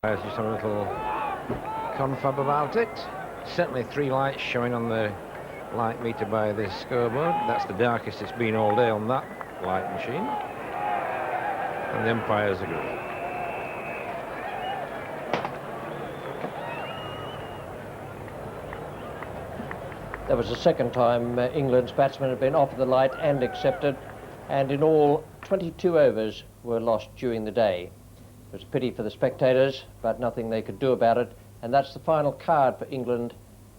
There's just a little confab about it. Certainly 3 lights showing on the light meter by this scoreboard. That's the darkest it's been all day on that light machine. And the umpires agree. That was the second time England's batsmen had been offered the light and accepted, and in all 22 overs were lost during the day. It was a pity for the spectators, but nothing they could do about it, and that's the final card for England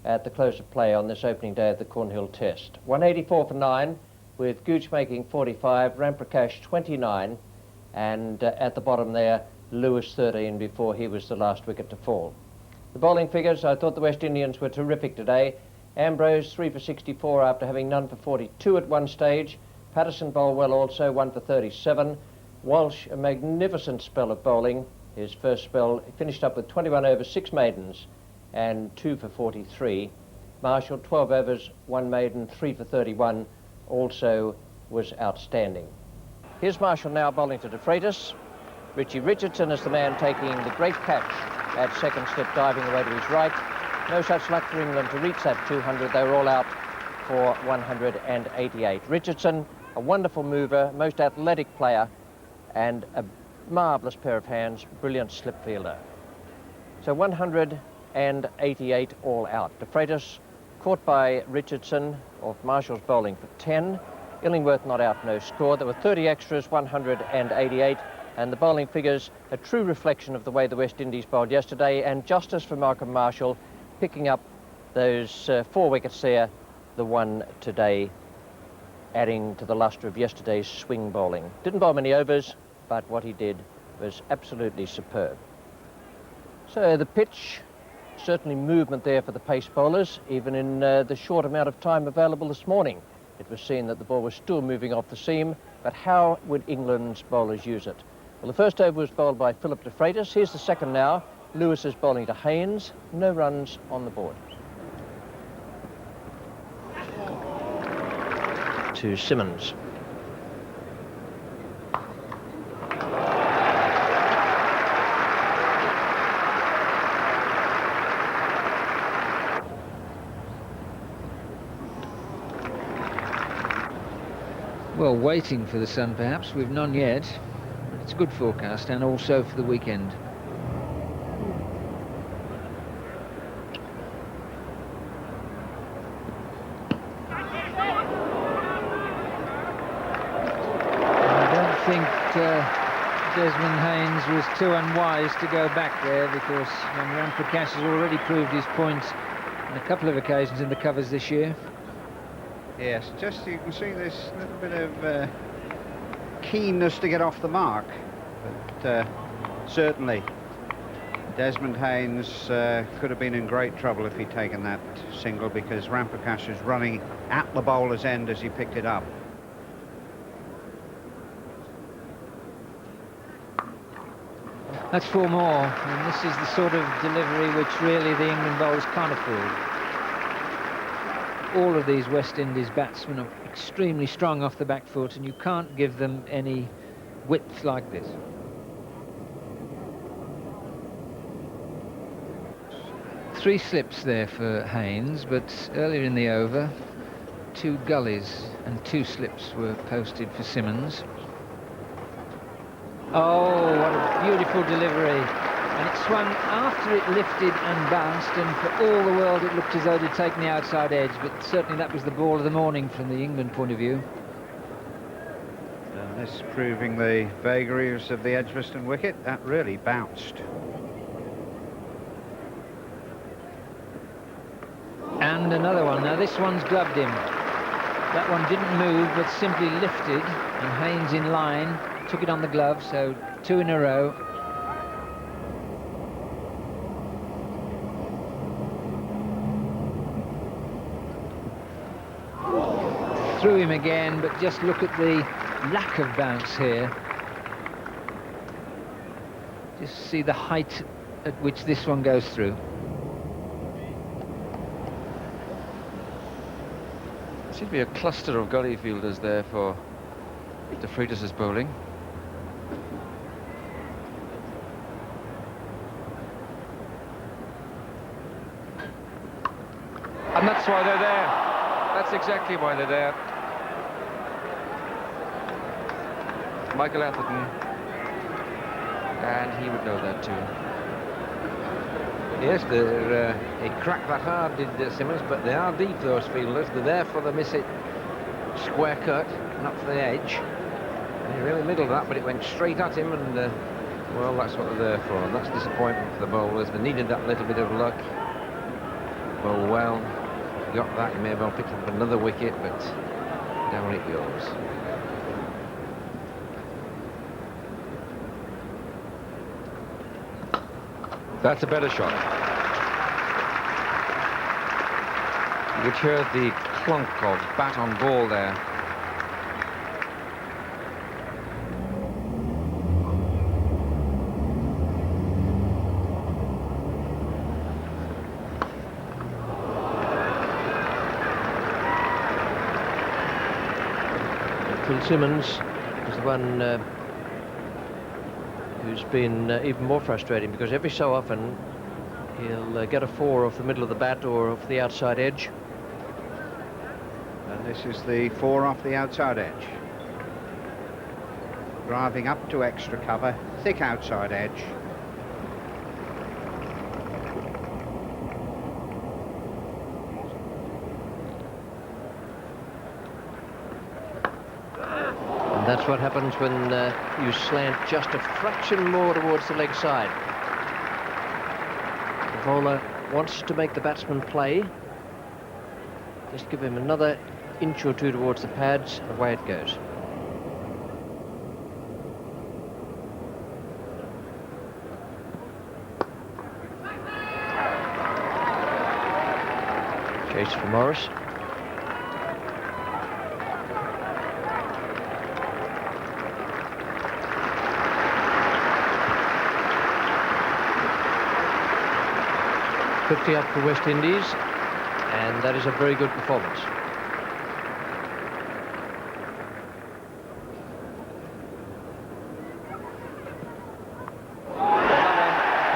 at the close of play on this opening day of the Cornhill Test. 184 for 9, with Gooch making 45, Ramprakash 29, and at the bottom there, Lewis 13 before he was the last wicket to fall. The bowling figures, I thought the West Indians were terrific today. Ambrose 3 for 64 after having none for 42 at one stage. Patterson bowled well also, 1 for 37. Walsh, a magnificent spell of bowling. His first spell finished up with 21 overs, 6 maidens, and 2 for 43. Marshall, 12 overs, 1 maiden, 3 for 31, also was outstanding. Here's Marshall now bowling to De Freitas. Richie Richardson is the man taking the great catch at second slip, diving away to his right. No such luck for England to reach that 200. They were all out for 188. Richardson, a wonderful mover, most athletic player, and a marvellous pair of hands, brilliant slip fielder. So 188 all out. De Freitas caught by Richardson of Marshall's bowling for 10. Illingworth not out, no score. There were 30 extras, 188, and the bowling figures a true reflection of the way the West Indies bowled yesterday, and justice for Malcolm Marshall picking up those 4 wickets there, the one today, adding to the lustre of yesterday's swing bowling. Didn't bowl many overs, but what he did was absolutely superb. So the pitch, certainly movement there for the pace bowlers, even in the short amount of time available this morning. It was seen that the ball was still moving off the seam, but how would England's bowlers use it? Well, the first over was bowled by Philip De Freitas. Here's the second now. Lewis is bowling to Haynes. No runs on the board. To Simmons. Well, waiting for the sun perhaps, we've none yet. It's a good forecast, and also for the weekend. Desmond Haynes was too unwise to go back there, because Ramprakash has already proved his point on a couple of occasions in the covers this year. Yes, just you can see this little bit of keenness to get off the mark, but certainly Desmond Haynes could have been in great trouble if he'd taken that single, because Ramprakash was running at the bowler's end as he picked it up. That's 4 more, and this is the sort of delivery which really the England bowlers can't afford. All of these West Indies batsmen are extremely strong off the back foot, and you can't give them any width like this. Three slips there for Haynes, but earlier in the over, 2 gullies and 2 slips were posted for Simmons. Oh, what a beautiful delivery. And it swung after it lifted and bounced, and for all the world it looked as though it had taken the outside edge, but certainly that was the ball of the morning from the England point of view. This proving the vagaries of the Edgbaston wicket. That really bounced. And another one. Now this one's gloved him. That one didn't move, but simply lifted, and Haynes in line took it on the glove, so 2 in a row. Threw him again, but just look at the lack of bounce here. Just see the height at which this one goes through. There seems to be a cluster of gully fielders there for De Freitas' bowling. why they're there. That's exactly why they're there. Michael Atherton, and he would know that too. Yes, he cracked that hard, did Simmons, but they are deep, those fielders. They're there for the miss it square cut, not for the edge. And he really middled that, but it went straight at him, and well, that's what they're there for. And that's disappointment for the bowlers. They needed that little bit of luck. Bowl well, got that. He may have well picked up another wicket, but down it goes. That's a better shot. You could hear the clunk of bat on ball there. Phil Simmons is the one who's been even more frustrating, because every so often he'll get a 4 off the middle of the bat or off the outside edge. And this is the 4 off the outside edge. Driving up to extra cover, thick outside edge. And that's what happens when you slant just a fraction more towards the leg side. The bowler wants to make the batsman play. Just give him another inch or two towards the pads, away it goes. Chase for Morris. Up for West Indies, and that is a very good performance.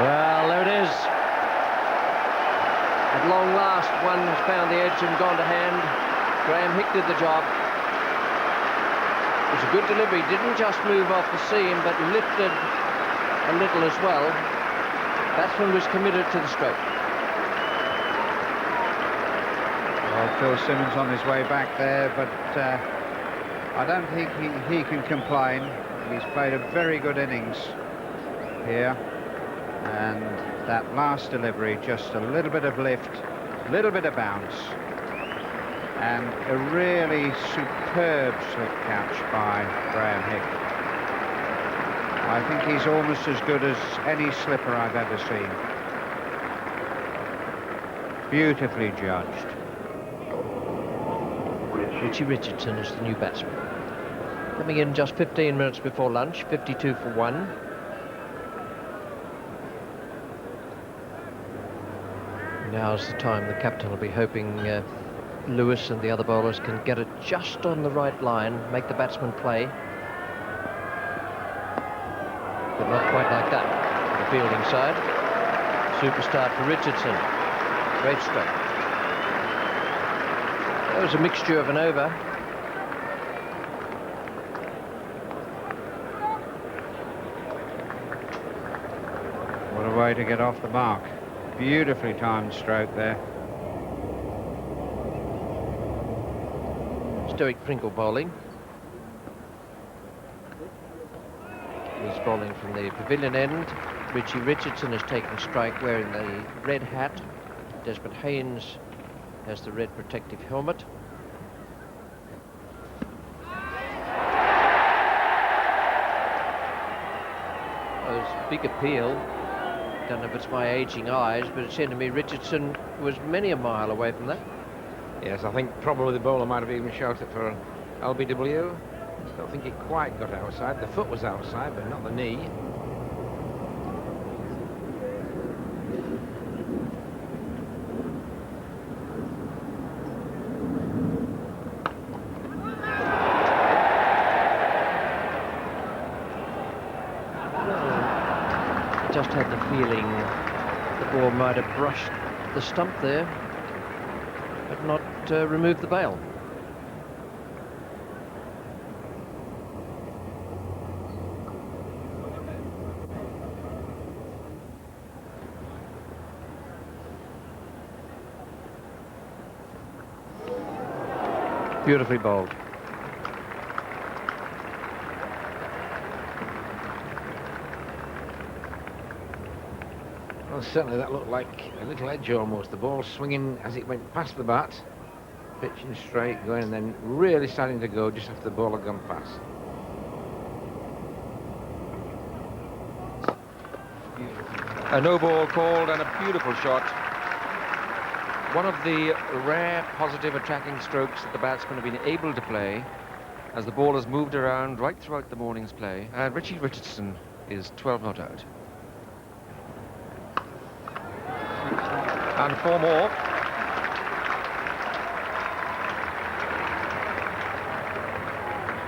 Well, there it is. At long last, one has found the edge and gone to hand. Graham Hick did the job. It was a good delivery. Didn't just move off the seam, but lifted a little as well. Batsman was committed to the stroke. Well, Phil Simmons on his way back there, but I don't think he can complain. He's played a very good innings here, and that last delivery, just a little bit of lift, a little bit of bounce, and a really superb slip catch by Graham Hick. I think he's almost as good as any slipper I've ever seen. Beautifully judged. Richie Richardson is the new batsman. Coming in just 15 minutes before lunch, 52 for 1. Now's the time the captain will be hoping Lewis and the other bowlers can get it just on the right line, make the batsman play. But not quite like that. The fielding side. Super start for Richardson. Great stroke. That was a mixture of an over. What a way to get off the mark. Beautifully timed stroke there. Stoic Pringle bowling. He's bowling from the pavilion end. Richie Richardson is taking strike wearing the red hat. Desmond Haynes has the red protective helmet. Oh, it's a big appeal. Don't know if it's my aging eyes, but it seemed to me Richardson was many a mile away from that. Yes, I think probably the bowler might have even shouted for LBW. I don't think he quite got outside. The foot was outside, but not the knee. Just had the feeling the ball might have brushed the stump there. but not remove the bail. Beautifully bowled. Well, certainly that looked like a little edge almost. The ball swinging as it went past the bat, pitching straight, going, and then really starting to go just after the ball had gone past. A no ball called and a beautiful shot. One of the rare positive attacking strokes that the batsman have been able to play as the ball has moved around right throughout the morning's play. And Richie Richardson is 12 not out. And 4 more.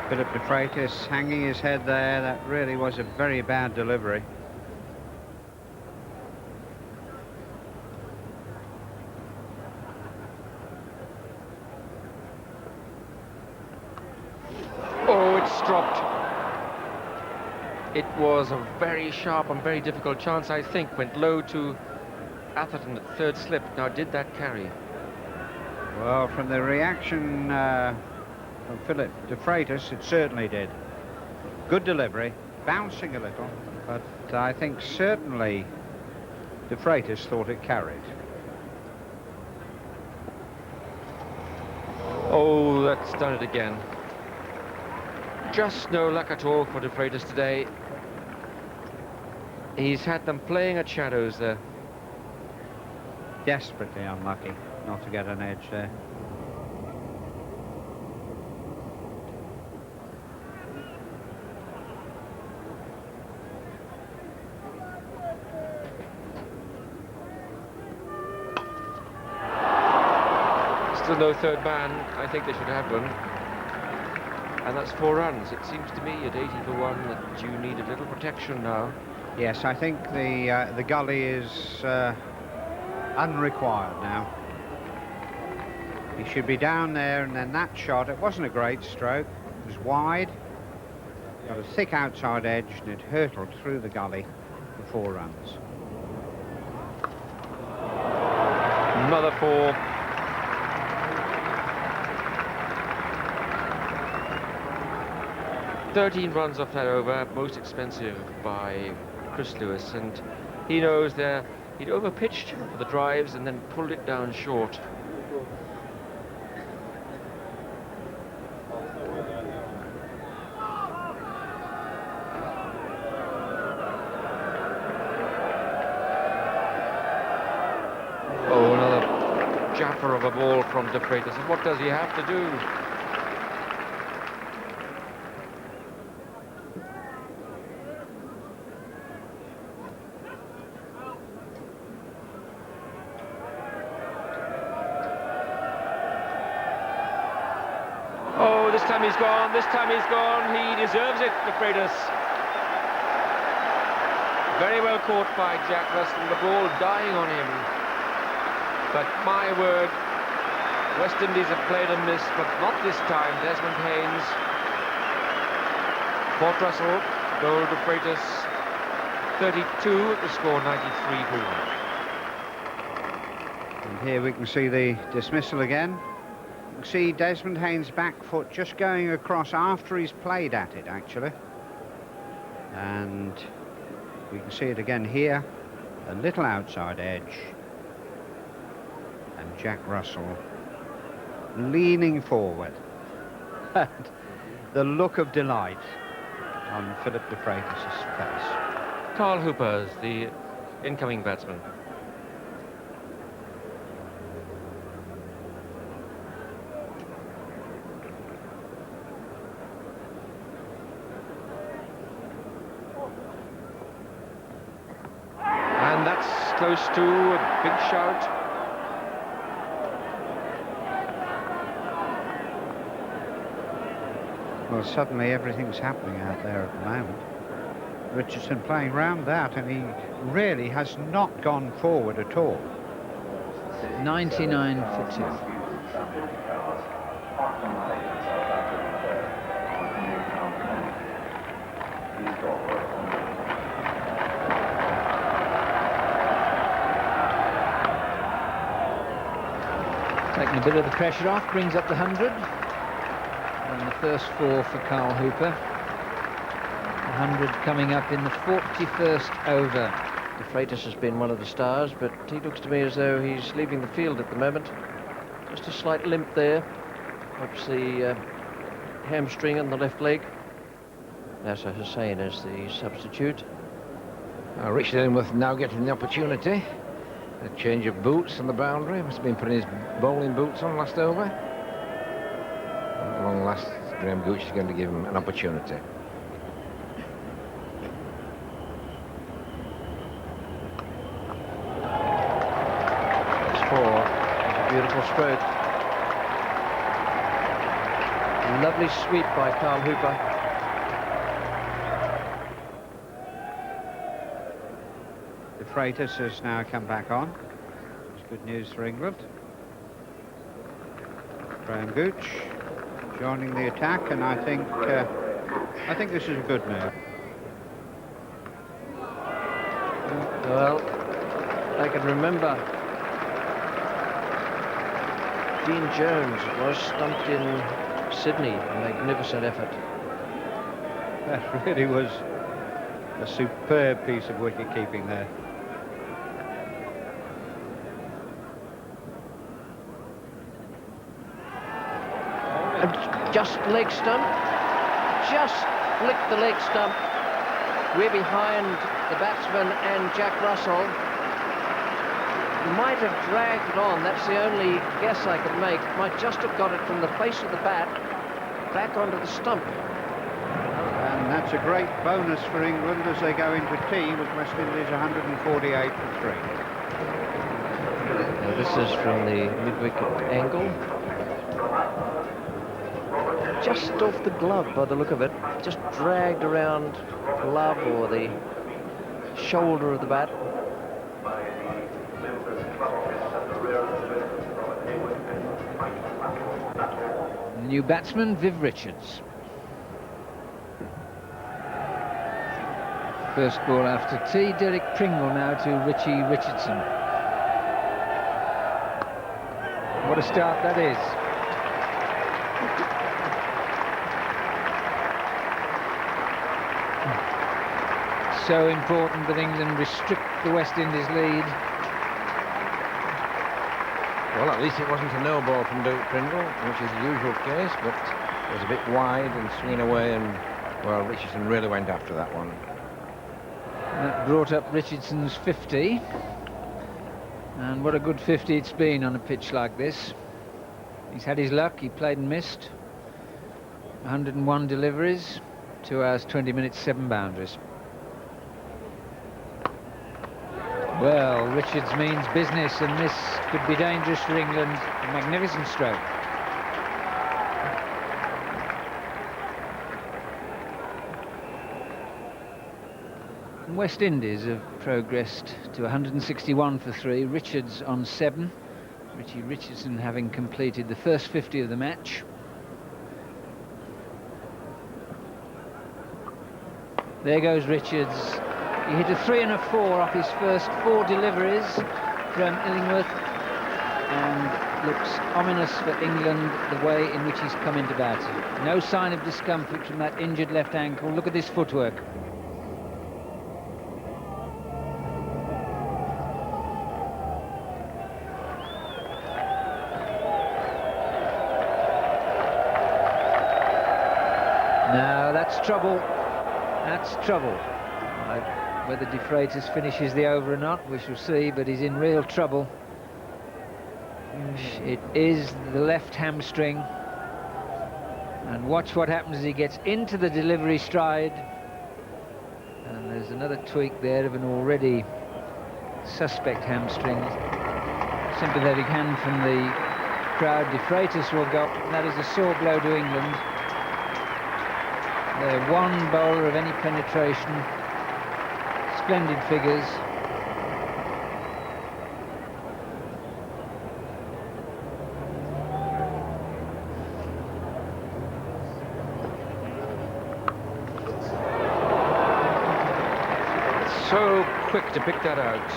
Philip de Freitas hanging his head there. That really was a very bad delivery. Dropped. It was a very sharp and very difficult chance, I think. Went low to Atherton at third slip. Now, did that carry? Well, from the reaction from Philip de Freitas, it certainly did. Good delivery, bouncing a little, but I think certainly de Freitas thought it carried. Oh, that's done it again. Just no luck at all for de Freitas today. He's had them playing at shadows there. Desperately unlucky not to get an edge there. Still no third man. I think they should have one. And that's 4 runs. It seems to me at 80 for 1 that you need a little protection now. Yes, I think the gully is unrequired now. He should be down there, and then that shot, it wasn't a great stroke. It was wide, got a thick outside edge, and it hurtled through the gully for 4 runs. Another 4. "13 runs off that over, most expensive by Chris Lewis, and he knows that he'd overpitched for the drives and then pulled it down short. Oh, another jaffer of a ball from de Freitas, and what does he have to do? This time he's gone. He deserves it, de Freitas. Very well caught by Jack Russell, the ball dying on him. But my word, West Indies have played and missed, but not this time. Desmond Haynes, Port Russell, goal de Freitas, 32 at the score, 93 for 1. And here we can see the dismissal again. You can see Desmond Haynes' back foot just going across after he's played at it, actually. And we can see it again here, a little outside edge. And Jack Russell leaning forward. And the look of delight on Philip de Freitas' face. Carl Hooper, the incoming batsman. Close to a big shout. Well, suddenly everything's happening out there at the moment. Richardson playing round that, and he really has not gone forward at all. 99 for 2. Taking a bit of the pressure off, brings up the 100. And the first 4 for Carl Hooper. 100 coming up in the 41st over. De Freitas has been one of the stars, but he looks to me as though he's leaving the field at the moment. Just a slight limp there. Perhaps the hamstring on the left leg. Nasser Hussain is the substitute. Richard Illingworth now getting the opportunity. A change of boots on the boundary. Must have been putting his bowling boots on last over. At long last, Graham Gooch is going to give him an opportunity. It's 4. It's a beautiful stroke. Lovely sweep by Carl Hooper. De Freitas has now come back on. It's good news for England. Graham Gooch joining the attack, and I think this is a good move. Well, I can remember Dean Jones was stumped in Sydney. A magnificent effort. That really was a superb piece of wicket keeping there. Just leg stump. Just flicked the leg stump. We're behind the batsman and Jack Russell. He might have dragged it on. That's the only guess I could make. Might just have got it from the face of the bat back onto the stump. And that's a great bonus for England as they go into tea with West Indies 148 for 3. Now this is from the mid-wicket angle. Just off the glove by the look of it. Just dragged around glove or the shoulder of the bat. The new batsman, Viv Richards. First ball after tea, Derek Pringle now to Richie Richardson. What a start that is. So important that England restrict the West Indies lead. Well, at least it wasn't a no ball from Derek Pringle, which is the usual case, but it was a bit wide and swinging away, and well, Richardson really went after that one. That brought up Richardson's 50. And what a good 50 it's been on a pitch like this. He's had his luck, he played and missed. 101 deliveries, 2 hours, 20 minutes, 7 boundaries. Well, Richards means business, and this could be dangerous for England. A magnificent stroke. And West Indies have progressed to 161 for 3. Richards on 7. Richie Richardson having completed the first 50 of the match. There goes Richards. He hit a 3 and a 4 off his first 4 deliveries from Illingworth, and looks ominous for England the way in which he's come into bat. No sign of discomfort from that injured left ankle. Look at this footwork. Now that's trouble. That's trouble. Whether De Freitas finishes the over or not, we shall see, but he's in real trouble. It is the left hamstring. And watch what happens as he gets into the delivery stride. And there's another tweak there of an already suspect hamstring. Sympathetic hand from the crowd. De Freitas will go. That is a sore blow to England. They're one bowler of any penetration. Splendid figures. so quick to pick that out.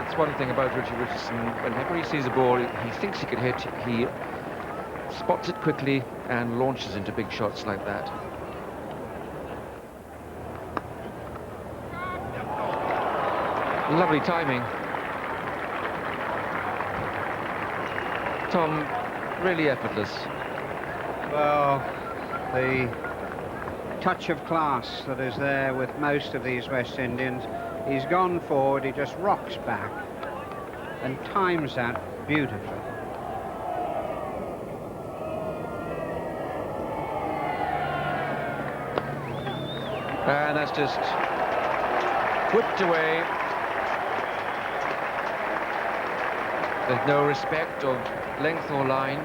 It's one thing about Richie Richardson. Whenever he sees a ball he thinks he can hit, he spots it quickly and launches into big shots like that. Lovely timing. Tom, really effortless. Well, the touch of class that is there with most of these West Indians. He's gone forward, he just rocks back and times that beautifully. And that's just whipped away. There's no respect of length or line.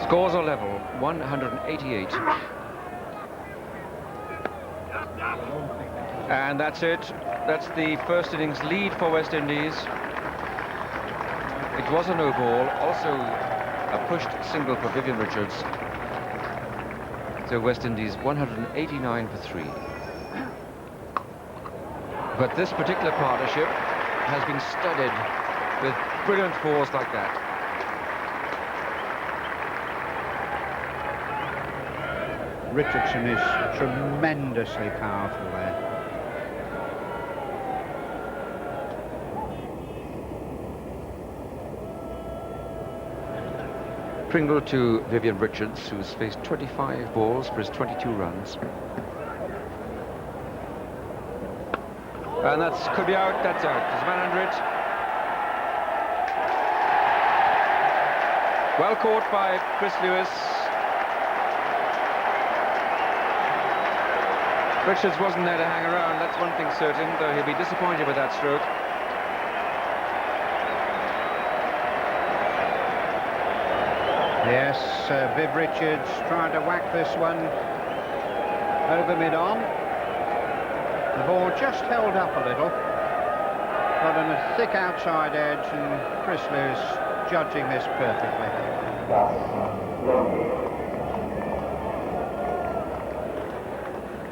Scores are level, 188. And that's it. That's the first innings lead for West Indies. It was a no ball, also a pushed single for Vivian Richards. So West Indies 189 for 3. But this particular partnership has been studded with brilliant fours like that. Richardson is tremendously powerful there. Pringle to Vivian Richards, who's faced 25 balls for his 22 runs. And that's could be out, that's out. There's a man under it. Well caught by Chris Lewis. Richards wasn't there to hang around, that's one thing certain, though he'll be disappointed with that stroke. Yes, Viv Richards trying to whack this one over mid-on. The ball just held up a little. Got on a thick outside edge, and Chris Lewis judging this perfectly.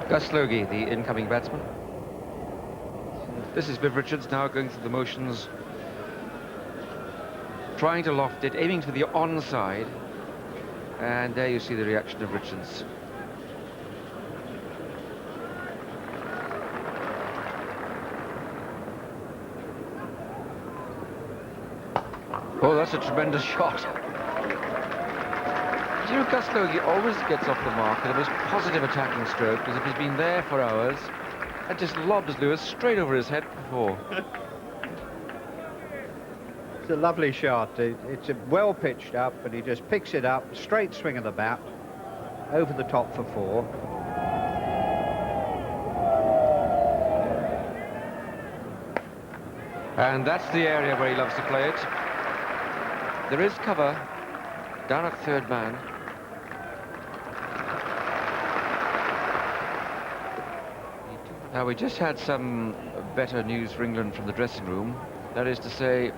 Gus Logie, the incoming batsman. This is Viv Richards now going through the motions, trying to loft it, aiming for the onside, and there you see the reaction of Richards. Oh, that's a tremendous shot. You know, Gus Logie always gets off the mark with a most positive attacking stroke, because if he's been there for hours, it just lobs Lewis straight over his head before. It's a lovely shot. It's a well pitched up, but he just picks it up, straight swing of the bat, over the top for 4. And that's the area where he loves to play it. There is cover down at third man. Now, we just had some better news for England from the dressing room. That is to say,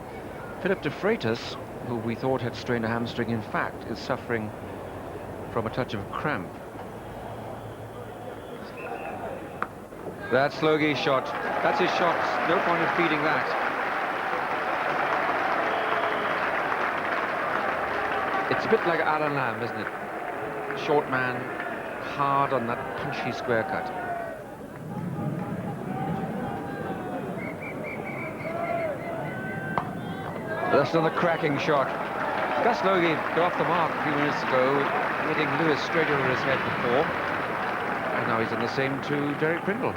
Philip de Freitas, who we thought had strained a hamstring, in fact, is suffering from a touch of cramp. That's Logie's shot. That's his shot. No point in feeding that. It's a bit like Alan Lamb, isn't it? Short man, hard on that punchy square cut. That's another cracking shot. Gus Logie got off the mark a few minutes ago, hitting Lewis straight over his head before. And now he's done the same to Derek Pringle.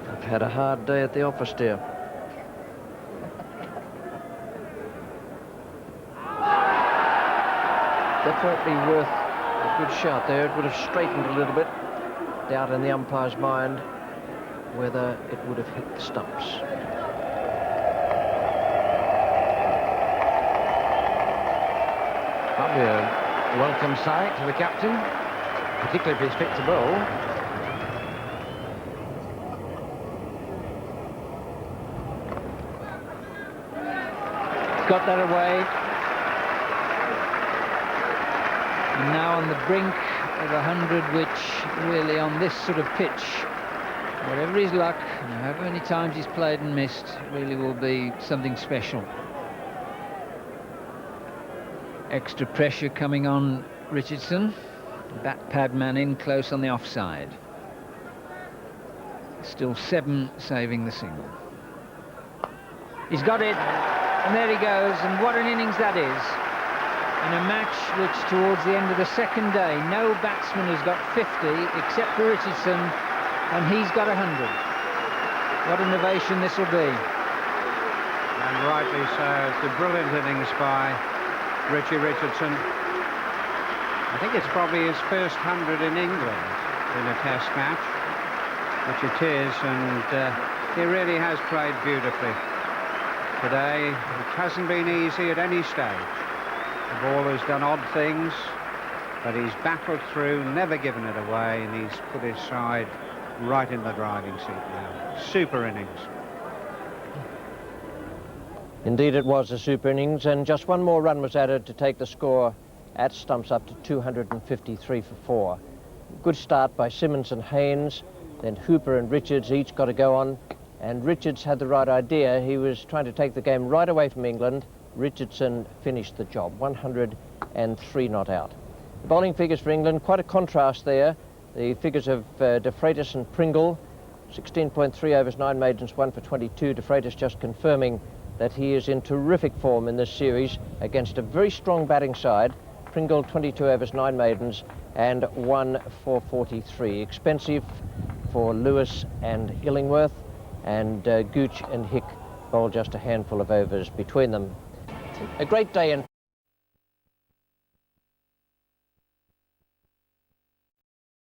I've had a hard day at the office, dear. Definitely worth a good shot there. It would have straightened a little bit. Doubt in the umpire's mind whether it would have hit the stumps. That'll be a welcome sight to the captain, particularly if he's picked a bowl. got that away. And now on the brink of 100, which really on this sort of pitch, whatever his luck, however many times he's played and missed, really will be something special. Extra pressure coming on Richardson. Bat pad man in close on the offside. Still 7 saving the single. He's got it, and there he goes, and what an innings that is. In a match which towards the end of the second day, no batsman has got 50 except for Richardson, and he's got 100. What an ovation this will be. And rightly so. It's a brilliant innings by Richie Richardson. I think it's probably his first 100 in England in a test match, which it is, and he really has played beautifully today. It hasn't been easy at any stage. The ball has done odd things, but he's battled through, never given it away, and he's put his side right in the driving seat now. Super innings. Indeed, it was a super innings, and just one more run was added to take the score at stumps up to 253 for 4. Good start by Simmons and Haynes, then Hooper and Richards each got to go on, and Richards had the right idea. He was trying to take the game right away from England. Richardson finished the job, 103 not out. The bowling figures for England, quite a contrast there. The figures of De Freitas and Pringle, 16.3 overs, 9 maidens, 1 for 22. De Freitas just confirming that he is in terrific form in this series against a very strong batting side. Pringle, 22 overs, 9 maidens, and 1 for 43. Expensive for Lewis and Illingworth, and Gooch and Hick bowled just a handful of overs between them. A great day in